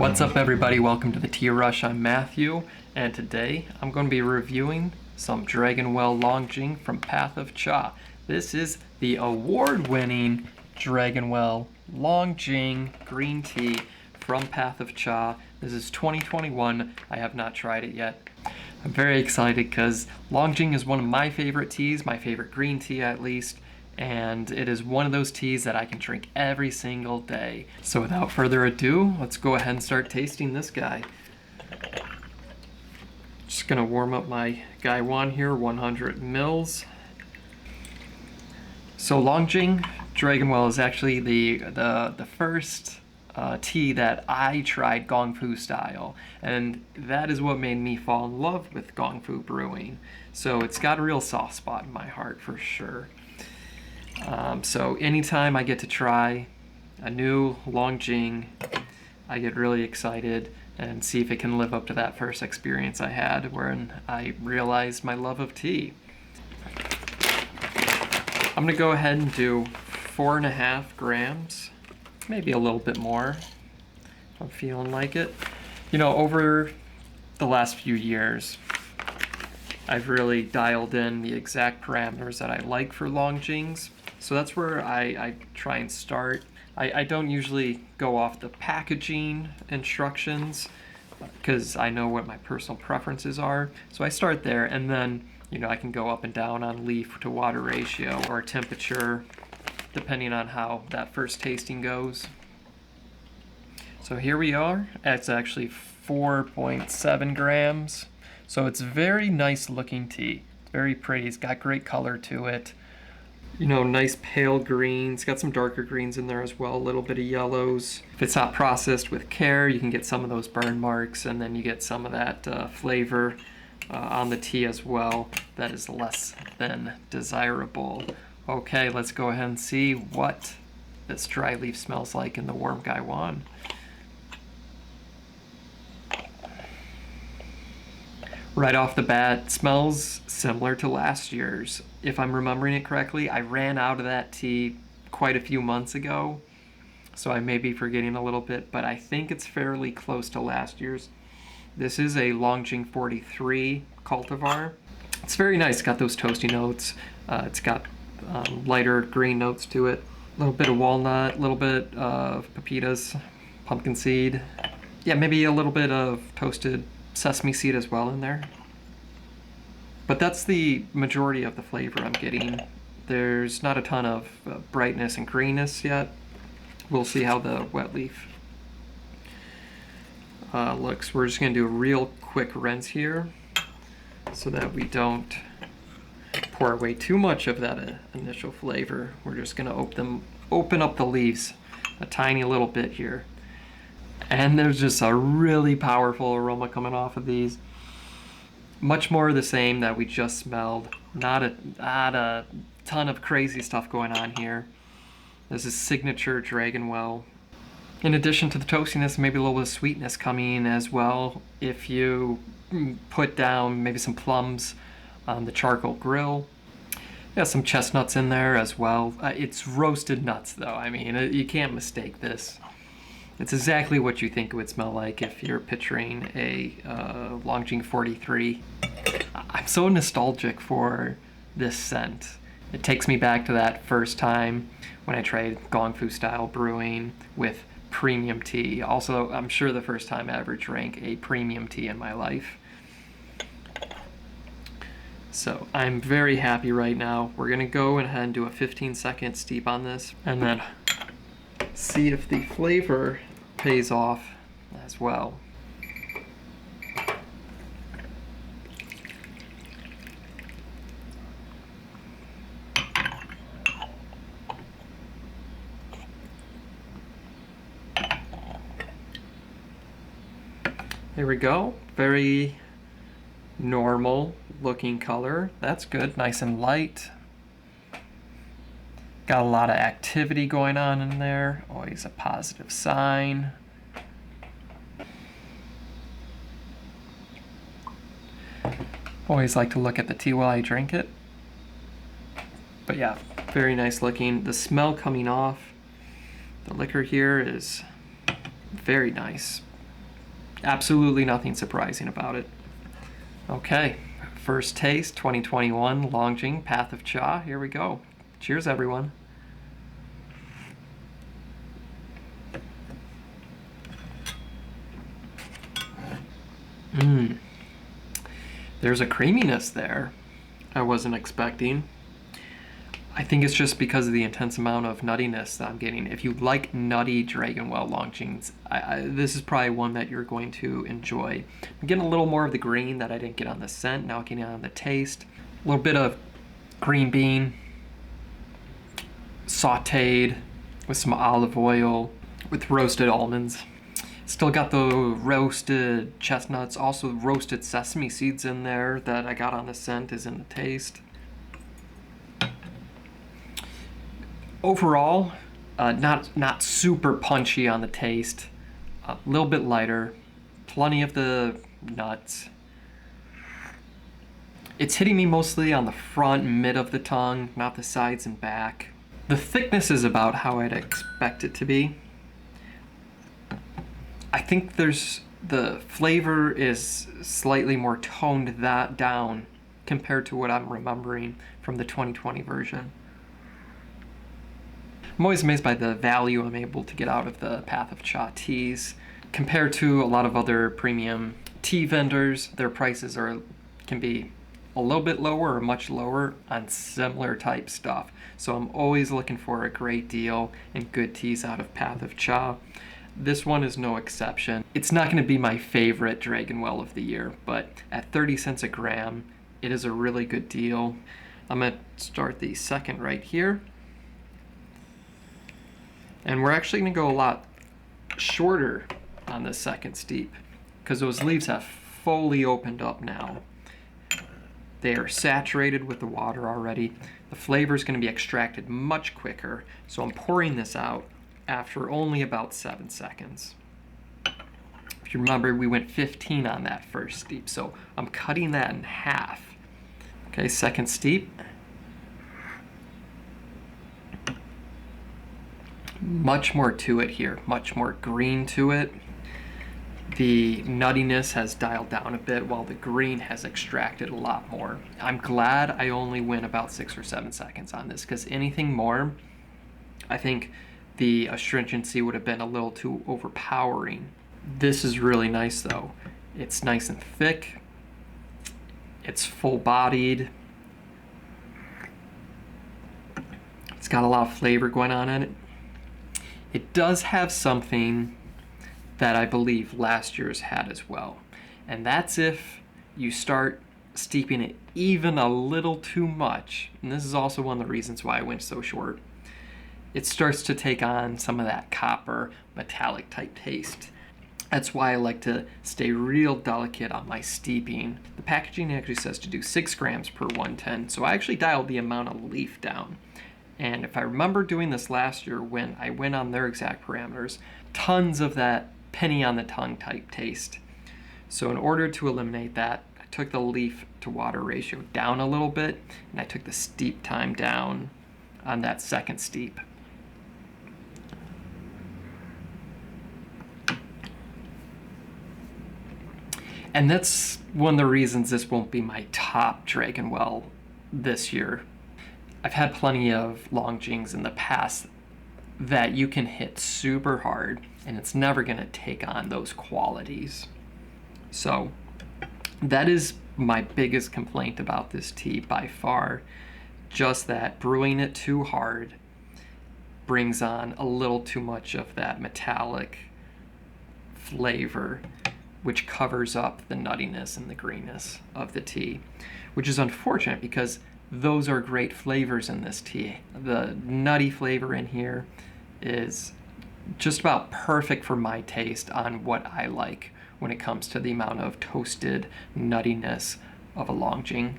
What's up everybody, welcome to the Tea Rush. I'm Matthew, and today I'm going to be reviewing some Dragonwell Long Jing from Path of Cha. This is the award-winning Dragonwell Long Jing green tea from Path of Cha. This is 2021, I have not tried it yet. I'm very excited because Long Jing is one of my favorite teas, my favorite green tea at least, and it is one of those teas that I can drink every single day. So without further ado, let's go ahead and start tasting this guy. Just gonna warm up my Gaiwan here, 100 mils. So Long Jing Dragonwell is actually the first tea that I tried Gong Fu style, and that is what made me fall in love with Gong Fu brewing. So it's got a real soft spot in my heart for sure. So anytime I get to try a new Long Jing, I get really excited and see if it can live up to that first experience I had when I realized my love of tea. I'm gonna go ahead and do 4.5 grams, maybe a little bit more if I'm feeling like it. You know, over the last few years, I've really dialed in the exact parameters that I like for Long Jings. So that's where I try and start. I don't usually go off the packaging instructions because I know what my personal preferences are. So I start there, and then I can go up and down on leaf to water ratio or temperature depending on how that first tasting goes. So here we are. It's actually 4.7 grams. So it's very nice looking tea. It's very pretty. It's got great color to it. Nice pale greens, got some darker greens in there as well, a little bit of yellows. If it's not processed with care, you can get some of those burn marks, and then you get some of that flavor on the tea as well that is less than desirable. Okay, let's go ahead and see what this dry leaf smells like in the warm Gaiwan. Right off the bat, smells similar to last year's. If I'm remembering it correctly, I ran out of that tea quite a few months ago, so I may be forgetting a little bit, but I think it's fairly close to last year's. This is a Long Jing 43 cultivar. It's very nice, it's got those toasty notes. It's got lighter green notes to it. A little bit of walnut, a little bit of pepitas, pumpkin seed. Yeah, maybe a little bit of toasted sesame seed as well in there. But that's the majority of the flavor I'm getting. There's not a ton of brightness and greenness yet. We'll see how the wet leaf looks. We're just going to do a real quick rinse here so that we don't pour away too much of that initial flavor. We're just going to open up the leaves a tiny little bit here. And there's just a really powerful aroma coming off of these. Much more of the same that we just smelled. Not a ton of crazy stuff going on here. This is signature Dragonwell. In addition to the toastiness, maybe a little bit of sweetness coming in as well. If you put down maybe some plums on the charcoal grill. Yeah, some chestnuts in there as well. It's roasted nuts though. I mean, you can't mistake this. It's exactly what you think it would smell like if you're picturing a Long Jing 43. I'm so nostalgic for this scent. It takes me back to that first time when I tried Gong Fu style brewing with premium tea. Also, I'm sure the first time I ever drank a premium tea in my life. So I'm very happy right now. We're gonna go ahead and do a 15-second steep on this and then see if the flavor pays off as well. There we go. Very normal looking color. That's good, nice and light. Got a lot of activity going on in there. Always a positive sign. Always like to look at the tea while I drink it. But yeah, very nice looking. The smell coming off the liquor here is very nice. Absolutely nothing surprising about it. Okay, first taste, 2021 Longjing Path of Cha. Here we go. Cheers, everyone. There's a creaminess there I wasn't expecting. I think it's just because of the intense amount of nuttiness that I'm getting. If you like nutty Dragonwell Longjings, this is probably one that you're going to enjoy. I'm getting a little more of the green that I didn't get on the scent, now getting it on the taste. A little bit of green bean, sauteed with some olive oil, with roasted almonds. Still got the roasted chestnuts, also roasted sesame seeds in there that I got on the scent is in the taste. Overall, not super punchy on the taste, a little bit lighter, plenty of the nuts. It's hitting me mostly on the front and mid of the tongue, not the sides and back. The thickness is about how I'd expect it to be. I think the flavor is slightly more toned that down compared to what I'm remembering from the 2020 version. I'm always amazed by the value I'm able to get out of the Path of Cha teas. Compared to a lot of other premium tea vendors, their prices can be a little bit lower or much lower on similar type stuff. So I'm always looking for a great deal and good teas out of Path of Cha. This one is no exception. It's not going to be my favorite Dragonwell of the year, but at 30 cents a gram, it is a really good deal. I'm going to start the second right here. And we're actually going to go a lot shorter on the second steep because those leaves have fully opened up now. They are saturated with the water already. The flavor is going to be extracted much quicker, so I'm pouring this out after only about 7 seconds. If you remember, we went 15 on that first steep, so I'm cutting that in half. Okay, second steep. Much more to it here, much more green to it. The nuttiness has dialed down a bit while the green has extracted a lot more. I'm glad I only went about 6 or 7 seconds on this because anything more, I think the astringency would have been a little too overpowering. This is really nice though. It's nice and thick. It's full-bodied. It's got a lot of flavor going on in it. It does have something that I believe last year's had as well. And that's if you start steeping it even a little too much. And this is also one of the reasons why I went so short. It starts to take on some of that copper metallic type taste. That's why I like to stay real delicate on my steeping. The packaging actually says to do 6 grams per 110, so I actually dialed the amount of leaf down. And if I remember doing this last year when I went on their exact parameters, tons of that penny on the tongue type taste. So in order to eliminate that, I took the leaf to water ratio down a little bit, and I took the steep time down on that second steep. And that's one of the reasons this won't be my top Dragonwell this year. I've had plenty of Longjings in the past that you can hit super hard and it's never going to take on those qualities. So that is my biggest complaint about this tea by far. Just that brewing it too hard brings on a little too much of that metallic flavor, which covers up the nuttiness and the greenness of the tea, which is unfortunate because those are great flavors in this tea. The nutty flavor in here is just about perfect for my taste on what I like when it comes to the amount of toasted nuttiness of a Longjing.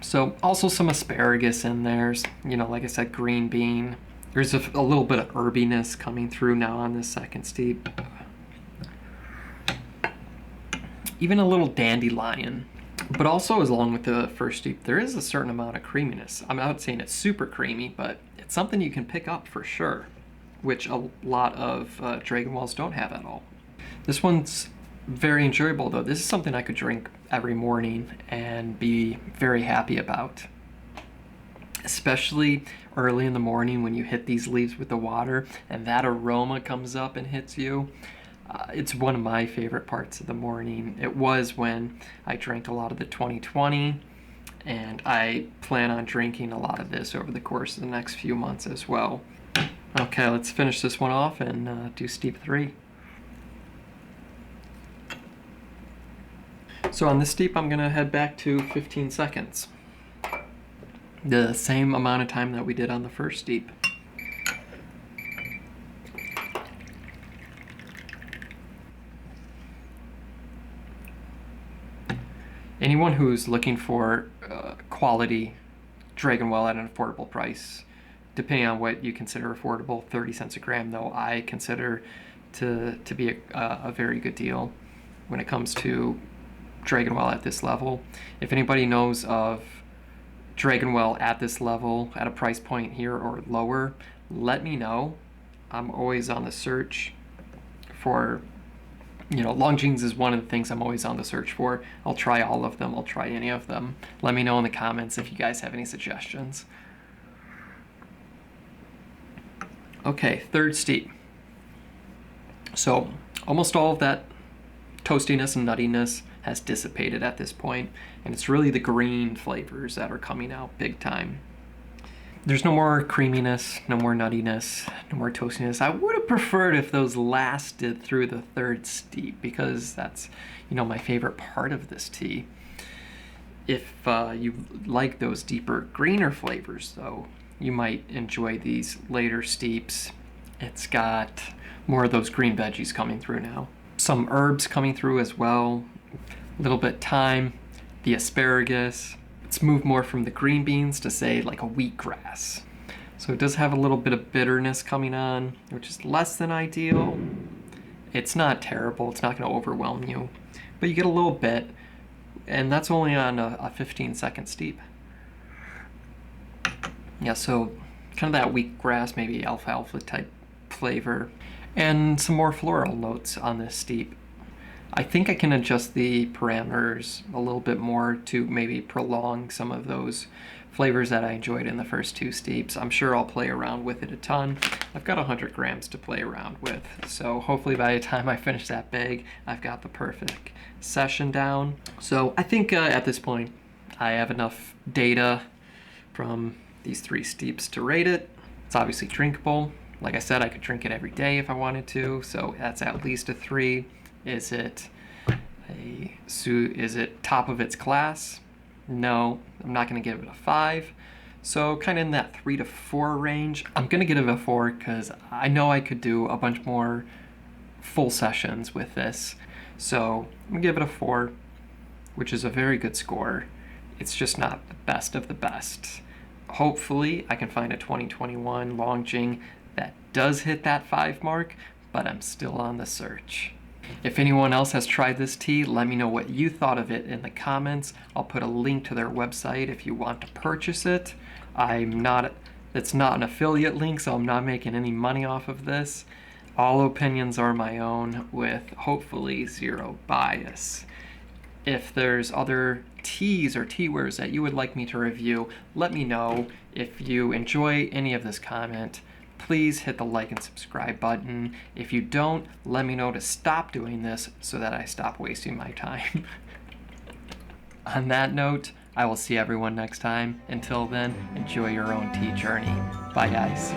So also some asparagus in there, you know, like I said, green bean. There's a little bit of herbiness coming through now on this second steep. Even a little dandelion. But also, as along with the first steep, there is a certain amount of creaminess. I'm not saying it's super creamy, but it's something you can pick up for sure. which a lot of Dragon Wells don't have at all. This one's very enjoyable though. This is something I could drink every morning and be very happy about. Especially early in the morning when you hit these leaves with the water and that aroma comes up and hits you. It's one of my favorite parts of the morning. It was when I drank a lot of the 2020, and I plan on drinking a lot of this over the course of the next few months as well. Okay, let's finish this one off and do steep 3. So on this steep, I'm gonna head back to 15 seconds. The same amount of time that we did on the first steep. Anyone who's looking for quality Dragon Well at an affordable price, depending on what you consider affordable, 30 cents a gram though I consider to be a very good deal when it comes to Dragon Well at this level. If anybody knows of Dragon Well at this level, at a price point here or lower, let me know. I'm always on the search for, Long Jings is one of the things I'm always on the search for. I'll try all of them. I'll try any of them. Let me know in the comments if you guys have any suggestions. Okay, third steep. So almost all of that toastiness and nuttiness has dissipated at this point, and it's really the green flavors that are coming out big time. There's no more creaminess, no more nuttiness, no more toastiness. I would have preferred if those lasted through the third steep, because that's, my favorite part of this tea. If you like those deeper, greener flavors, though, you might enjoy these later steeps. It's got more of those green veggies coming through now. Some herbs coming through as well. A little bit thyme, the asparagus. It's moved more from the green beans to, say, like a wheatgrass. So it does have a little bit of bitterness coming on, which is less than ideal. It's not terrible. It's not going to overwhelm you. But you get a little bit, and that's only on a 15-second steep. Yeah, so kind of that wheatgrass, maybe alfalfa type flavor. And some more floral notes on this steep. I think I can adjust the parameters a little bit more to maybe prolong some of those flavors that I enjoyed in the first 2 steeps. I'm sure I'll play around with it a ton. I've got 100 grams to play around with, so hopefully by the time I finish that bag, I've got the perfect session down. So I think at this point, I have enough data from these 3 steeps to rate it. It's obviously drinkable. Like I said, I could drink it every day if I wanted to, so that's at least a 3. Is it top of its class? No, I'm not going to give it a 5. So kind of in that 3 to 4 range. I'm going to give it a 4 because I know I could do a bunch more full sessions with this. So I'm going to give it a 4, which is a very good score. It's just not the best of the best. Hopefully I can find a 2021 Long Jing that does hit that 5 mark, but I'm still on the search. If anyone else has tried this tea, let me know what you thought of it in the comments. I'll put a link to their website if you want to purchase it. It's not an affiliate link, so I'm not making any money off of this. All opinions are my own, with hopefully 0 bias. If there's other teas or teawares that you would like me to review, let me know. If you enjoy any of this comment, please hit the like and subscribe button. If you don't, let me know to stop doing this so that I stop wasting my time. On that note, I will see everyone next time. Until then, enjoy your own tea journey. Bye, guys.